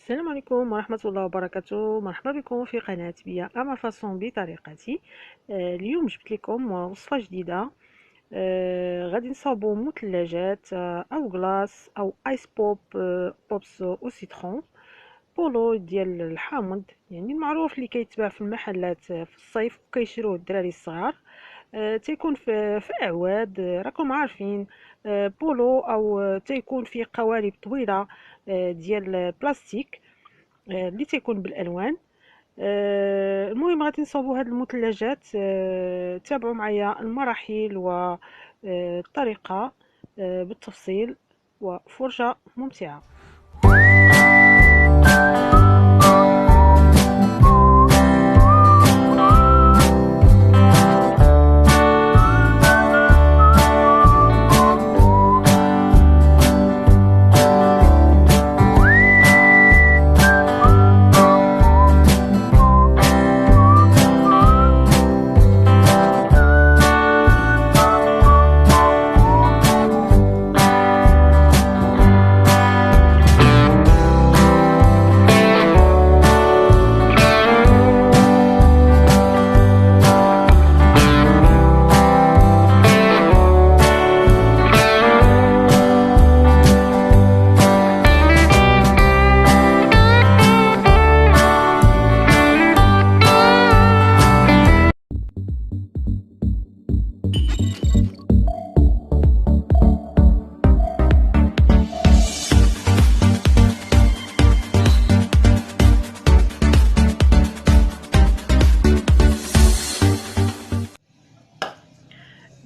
السلام عليكم ورحمة الله وبركاته. مرحبا بكم في قناة بيا أما فاصون بطريقتي. اليوم جبت لكم وصفة جديدة. غادي نصاوبو مثلجات أو غلاس أو آيس بوب، بوبس أو سيترون، بولو ديال الحامض، يعني المعروف اللي كيتباع في المحلات في الصيف وكيشروه الدراري الصغار. تيكون في اعواد، راكم عارفين. بولو او تيكون في قوالب طويله ديال بلاستيك، اللي تيكون بالالوان. المهم غادي نصاوبوا هاد المثلجات. تابعوا معايا المراحل والطريقه بالتفصيل، وفرجه ممتعه.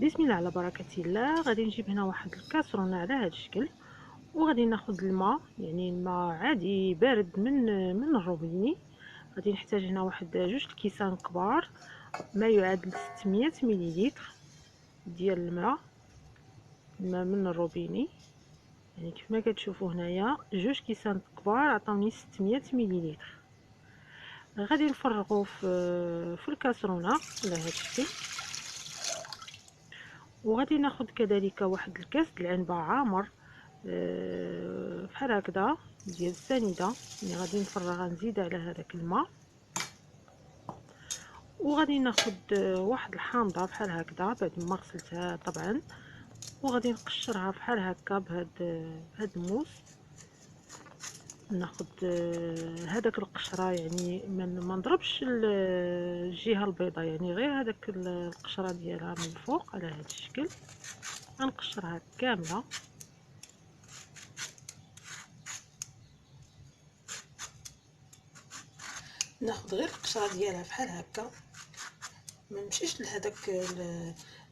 بسم الله على بركة الله. غادي نجيب هنا واحد الكاسرونه على هذا الشكل، وغادي ناخذ الماء، يعني الماء عادي بارد من الروبيني. غادي نحتاج هنا واحد جوج الكيسان كبار، ما يعادل 600 مليلتر ديال الماء من الروبيني. يعني كيف ما كتشوفوا هنايا جوج كيسان كبار عطاوني 600 مليلتر. غادي نفرغوا في الكاسرونه على هذا الشكل. وغادي ناخذ كذلك واحد الكاس د العنبه عامر، بحال هكذا ديال السنيده، يعني غادي نفرغها نزيد على هذاك الماء. وغادي ناخذ واحد الحامضه بحال هكذا بعد ما غسلتها طبعا، وغادي نقشرها بحال هكا بهاد الموس. ناخذ هذاك القشره، يعني ما نضربش الجهه البيضاء، يعني غير هذاك القشره ديالها من الفوق على هذا الشكل. غنقشرها كامله. ناخذ غير القشره ديالها بحال هكا، ما نمشيش لهداك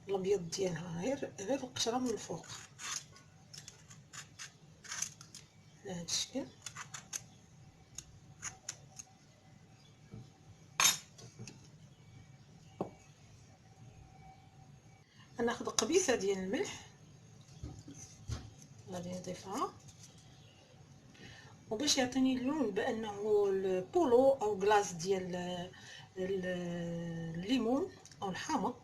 الابيض ديالها، غير القشره من الفوق على هذا الشكل. غناخذ قبيصه ديال الملح غادي نضيفها، وباش يعطيني اللون بانه البولو او كلاص ديال الليمون او الحامض،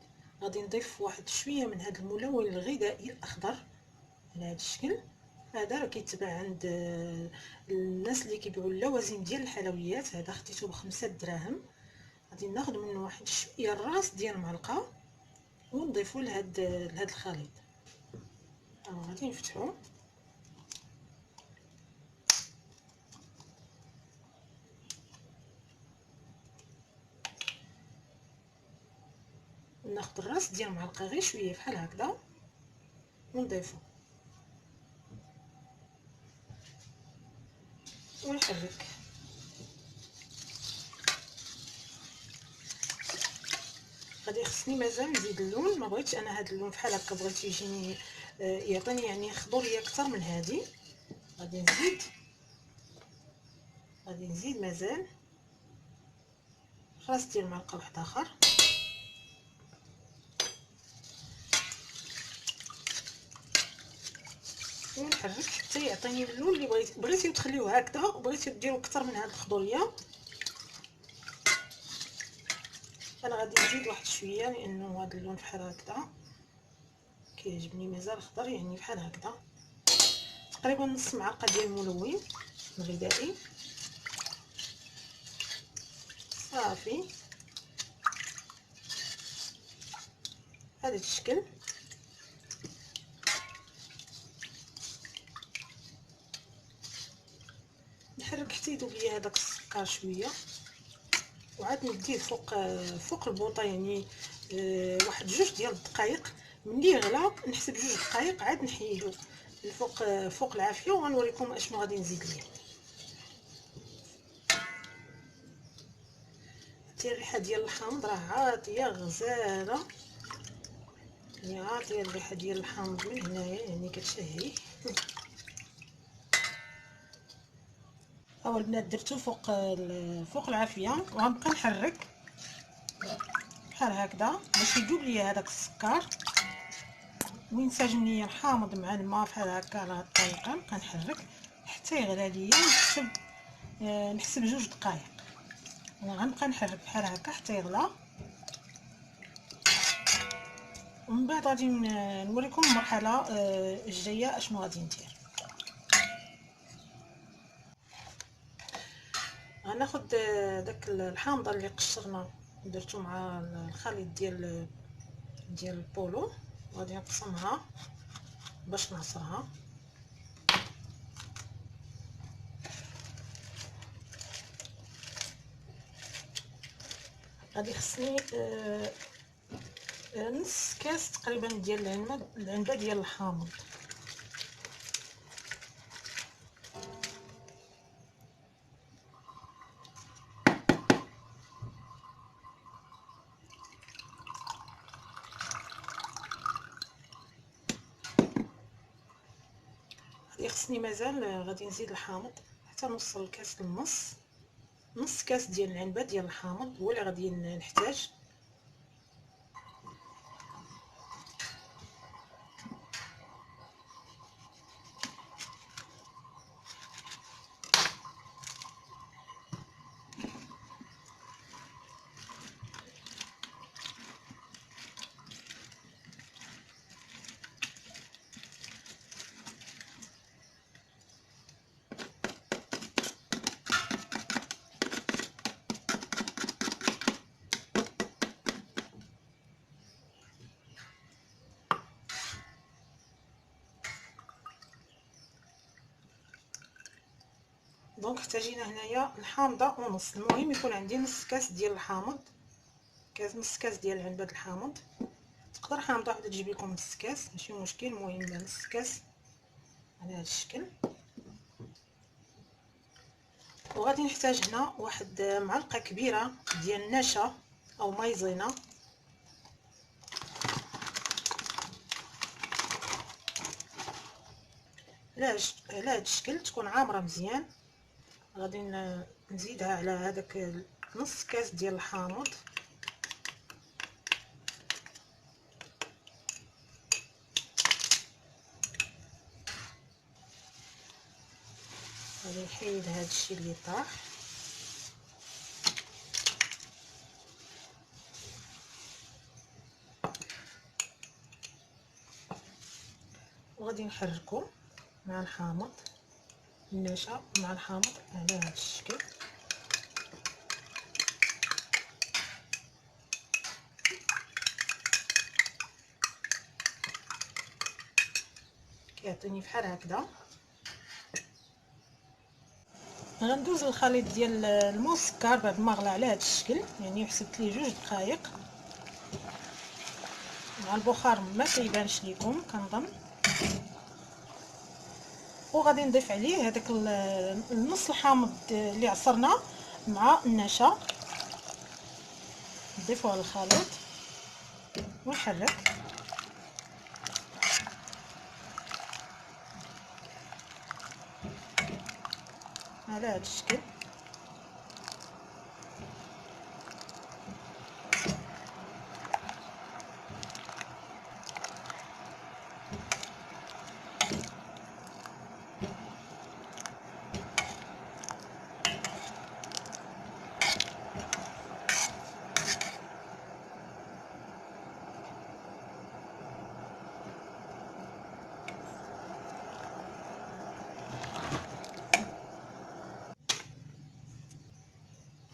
غادي نضيف واحد شويه من هذا الملون الغذائي الاخضر على هذا الشكل. هذا راه كيتباع عند الناس اللي كيبيعوا اللوازم ديال الحلويات، هذا خديته ب5 دراهم. غادي ناخذ منه واحد شويه الراس ديال معلقه ونضيفو لهاد الخليط. غادي نفتحو، ناخذ الراس ديال معلقه غير شويه بحال هكذا ونضيفو ونحرك. غادي خصني مازال نزيد اللون، ما بغيتش انا هذا اللون بحال هكا، بغيت يجيني يعطيني يعني خضوريه اكثر من هذه. غادي نزيد مازال راس ديال معلقه واحد اخر، ونحرك حتى يعطيني اللون اللي بغيتو تخليوه هكذا، وبغيتو ديروا اكثر من هذه الخضوريه. انا غادي نزيد واحد شويه لانه هذا اللون بحال هكذا كيعجبني مازال خضر، يعني بحال هكذا تقريبا نص معلقه ديال الملون الغذائي. صافي بهذا الشكل. نحرك حتى يذوب لي هذاك السكر شويه، وعاد نديه فوق البوطه، يعني واحد 2 دقائق. ملي يغلى نحسب 2 دقائق عاد نحيدو فوق العافيه، وغنوريكم اشنو غادي نزيد ليه. حتى الريحه ديال الحامض راه عاطيه غزاله، يعني عاطيه الريحه ديال الحامض من هنايا، يعني كتشهي. ها البنات درتو فوق العافيه، وغنبقى نحرك بحال هكذا باش يذوب لي هذاك السكر وينسجم ليا الحامض مع الماء بحال هكا. على هاد الطريقه نبقى نحرك حتى يغلى ليا، نحسب 2 دقائق. غنبقى نحرك بحال هكا حتى يغلى، ومن بعد غادي نوريكم المرحله الجايه اشنو غادي ندير. غناخد داك الحامضه اللي قشرنا درتو مع الخليط ديال البولو، وغادي نقسمها باش نعصرها. غادي خصني نص كاس تقريبا ديال العنبه ديال الحامض. غادي خصني مازال غادي نزيد الحامض حتى نوصل الكاس نص كاس ديال العنبه ديال الحامض هو اللي غادي نحتاج. دونك احتاجينا هنايا الحامضه ونص. المهم يكون عندي نص كاس ديال الحامض، نص كاس ديال العنبه الحامض. تقدر حامضه وحده تجيب لكم نص كاس ماشي مشكل، المهم نص كاس على هذا الشكل. وغادي نحتاج هنا واحد معلقه كبيره ديال النشا او مايزينا. على هذا الشكل تكون عامره مزيان. غادي نزيدها على هذاك نص كاس ديال الحامض. غادي نحيد هذا الشيء اللي طاح. وغادي نحركو مع الحامض، النشا مع الحامض على هذا الشكل. كيعطيني بحال هكذا. غندوز الخليط ديال الماء والسكر بعد ما غلى على هذا الشكل، يعني حسبت ليه 2 دقائق. مع البخار ما كيبانش لكم كنظن. وغادي نضيف عليه هذاك النص الحامض اللي عصرنا مع النشا، نضيفوه على الخليط ونحرك على هذا الشكل.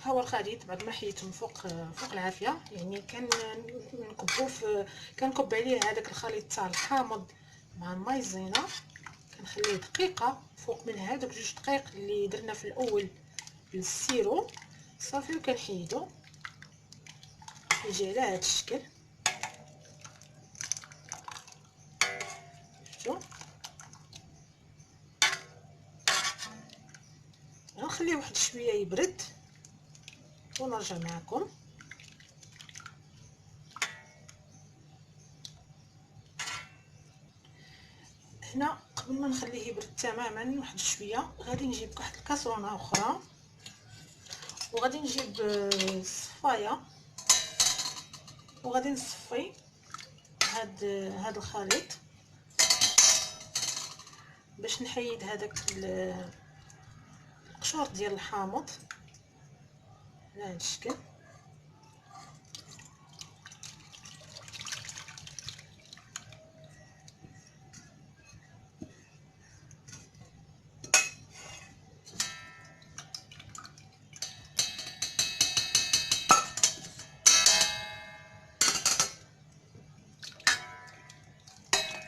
ها هو الخليط بعد ما حيدته من فوق العافيه. يعني كنكبو كنكب عليه هذاك الخليط تاع الحامض مع المايزينا، كنخليه دقيقه فوق من هذوك 2 دقائق اللي درنا في الاول للسيرو صافي، وكنحيدو يجي على هذا الشكل. شفتوا؟ غنخليه واحد شويه يبرد ونرجع معكم. هنا قبل ما نخليه يبرد تماما واحد شويه غادي نجيب واحد الكاسرونه اخرى، وغادي نجيب الصفايه، وغادي نصفي هاد الخليط باش نحيد هذاك القشور ديال الحامض على هذا الشكل.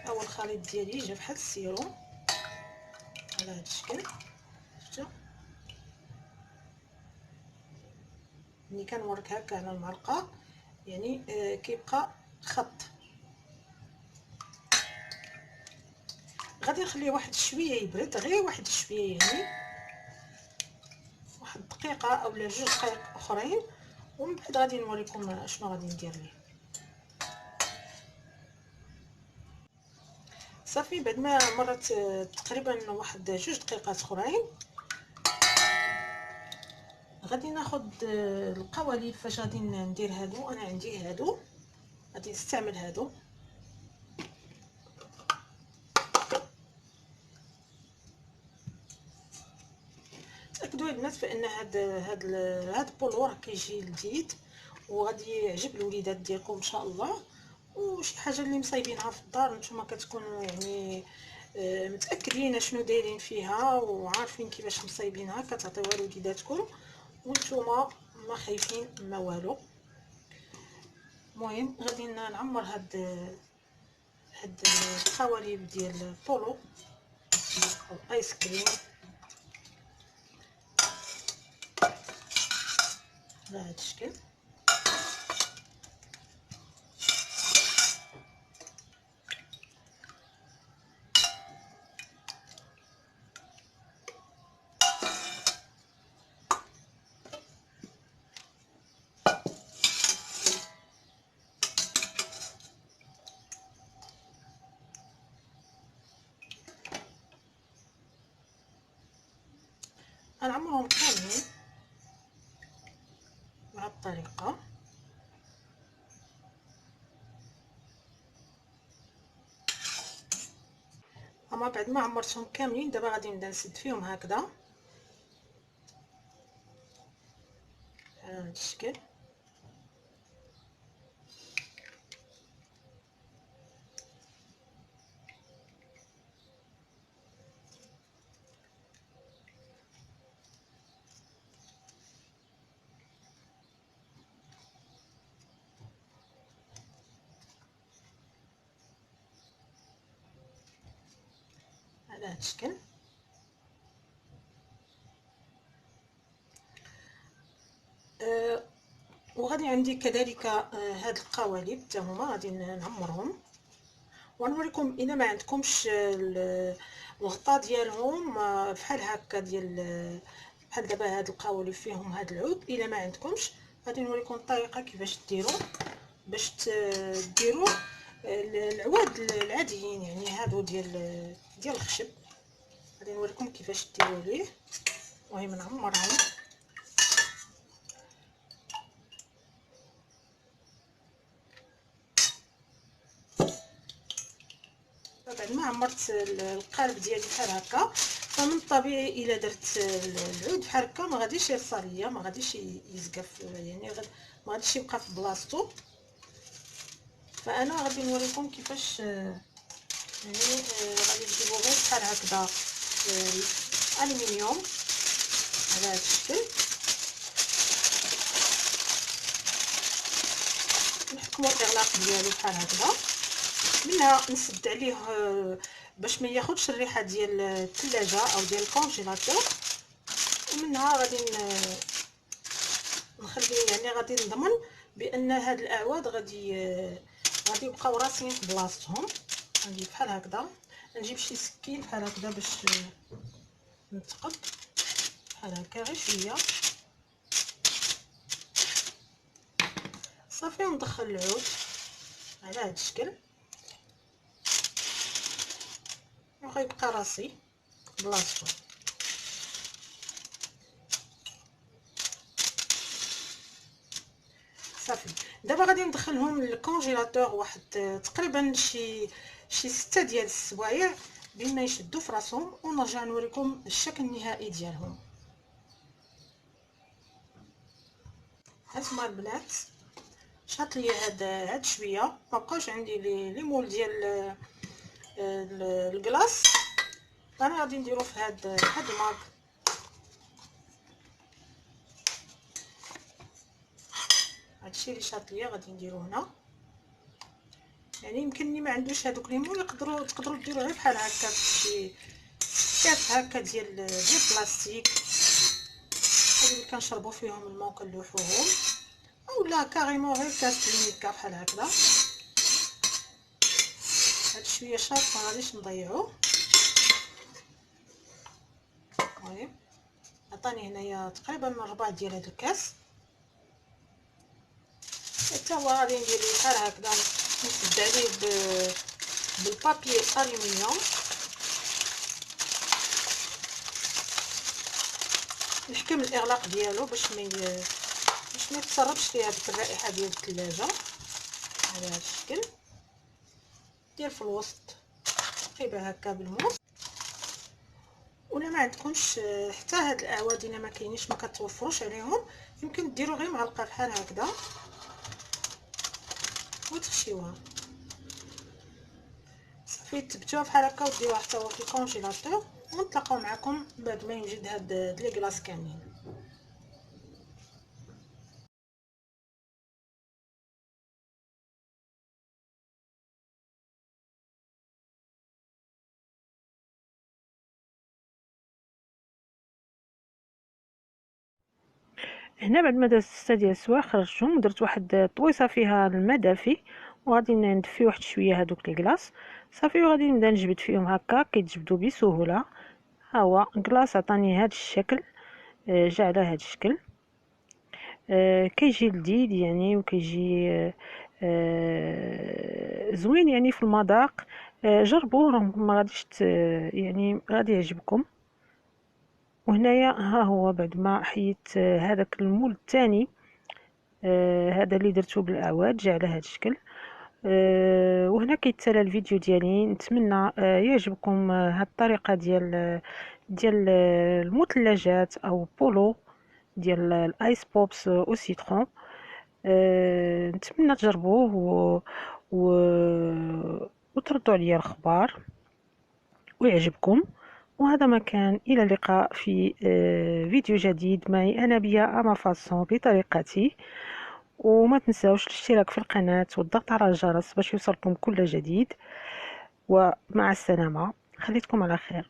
اول الخليط ديالي جا بحال السيرو على هذا الشكل. شفتوا؟ ملي كنورك هكا على المعلقه يعني كيبقى خط. غادي نخليه واحد شويه يبرد، غير واحد شويه يعني واحد دقيقه اولا 2 دقائق اخرين، ومن بعد غادي نوريكم شنو غادي ندير ليه. صافي بعد ما مرت تقريبا واحد 2 دقائق اخرين، غادي ناخذ القوالب. فاش غادي ندير هادو؟ انا عندي هادو، غادي نستعمل هادو. تاكدوا البنات بان هاد البولو راه كيجي لذيذ وغادي يعجب الوليدات ديالكم ان شاء الله. وشي حاجه اللي مصايبينها في الدار نتوما كتكونوا يعني متاكدين شنو دايرين فيها وعارفين كيفاش مصايبينها، كتعطيوها لوليداتكم وانتوما ما خايفين ما والو. المهم غادي نعمر هاد القوالب ديال البولو او ايس كريم على هاد الشكل. غنعمرهم كاملين بهاد الطريقه. اما بعد ما عمرتهم كاملين دابا غادي نبدا نسد فيهم هكذا على هاد الشكل. على هاد الشكل. وغادي عندي كذلك هاد القوالب حتى هما غادي نعمرهم ونوريكم. الا ما عندكمش الغطاء ديالهم بحال هكا ديال بحال دابا هاد القوالب فيهم هاد العود، الا ما عندكمش غادي نوريكم الطريقه كيفاش ديروا باش ديروا العواد العاديين يعني هادو ديال الخشب. غادي نوريكم كيفاش ديروا ليه. المهم نعمرهم. بعد ما عمرت القالب ديالي بحال هكا، فمن الطبيعي الا درت العود بحال هكا ما غاديش يرصى ليا، ما غاديش يزقف يعني ما غاديش يبقى في بلاصتو. فانا غادي نوريكم كيفاش يعني غادي نجيبو غير بحال هكذا الالومنيوم على هذا الشكل. نخدموا الاغلاق ديالو بحال هكذا، منها نسد عليه باش ما ياخذش الريحه ديال الثلاجه او ديال الكونجيلاتور، ومنها غادي نخلي يعني غادي نضمن بان هاد الاعواد غادي يبقاو راسين في بلاصتهم. غنجيب بحال هكذا، نجيب شي سكين بحال هكذا باش نتقب بحال هكا غير شويه صافي، وندخل العود على هاد الشكل وغيبقى راسي بلاصتو. صافي دابا غادي ندخلهم للكونجيلاتور واحد تقريبا شي 6 ديال السوايع بما يشدوا في راسهم، ونرجع نوريكم الشكل النهائي ديالهم. هانتوما البنات شاط ليا هاد شويه، مابقاوش عندي لي مول ديال الكلاص، انا غادي نديرو في هاد الماك. هادشي اللي شاط ليا غادي نديرو هنا، يعني يمكن اللي ما عندوش هادوك لي مول تقدروا ديروا غير بحال هكا في شي كاس هكا ديال بلاستيك، هادو اللي كنشربوا فيهم الماء وكنلوحوهم، اولا كاريمون غير كاس ليميكا بحال هكذا. هاد شويه شاط ما غاديش نضيعوه. المهم عطاني هنايا تقريبا من ربع ديال هاد الكاس، حتى هو غادي ندير ليه بحال هكذا، نسد عليه بالبابي الومنيوم، نحكم الاغلاق ديالو باش ما يتسربش فيه هذيك الرائحه ديال الثلاجه. على هذا الشكل دير في الوسط تقريبا هكا بالموس، ولا ما عندكمش حتى هاد الاعواد الا ما كاينينش ما كتوفروش عليهم، يمكن ديروا غير معلقه بحال هكذا وتخشيوها صافي، تثبتوها بحال هكا وديروها حتى هو في الكونجيلاتور، ونتلاقاو معكم بعد ما يوجد هاد لي كلاص كاملين. هنا بعد ما درت 6 ديال السوايع خرجتهم ودرت واحد الطويصه فيها الماء دافي، وغادي ندفي واحد شويه هذوك الكلاص صافي، وغادي نبدا نجبد فيهم هكا كيتجبدوا بسهوله. ها هو كلاص عطاني هذا الشكل، جا على هذا الشكل، كيجي لذيذ يعني، وكيجي زوين يعني في المذاق. جربوه راكم ما غاديش يعني غادي يعجبكم. وهنايا ها هو بعد ما حيت هذاك المول الثاني، هذا اللي درته بالاعواد جا على هذا الشكل. وهنا كيتسالى الفيديو ديالي، نتمنى يعجبكم هذه الطريقه ديال المثلجات او بولو ديال الايس بوبس او سيترون. نتمنى تجربوه و... وتردوا عليا الخبار ويعجبكم. وهذا ما كان، الى اللقاء في فيديو جديد معي انا بيا اما فاسون بطريقتي. وما تنساوش الاشتراك في القناة والضغط على الجرس باش يوصلكم كل جديد. ومع السلامة، خليتكم على خير.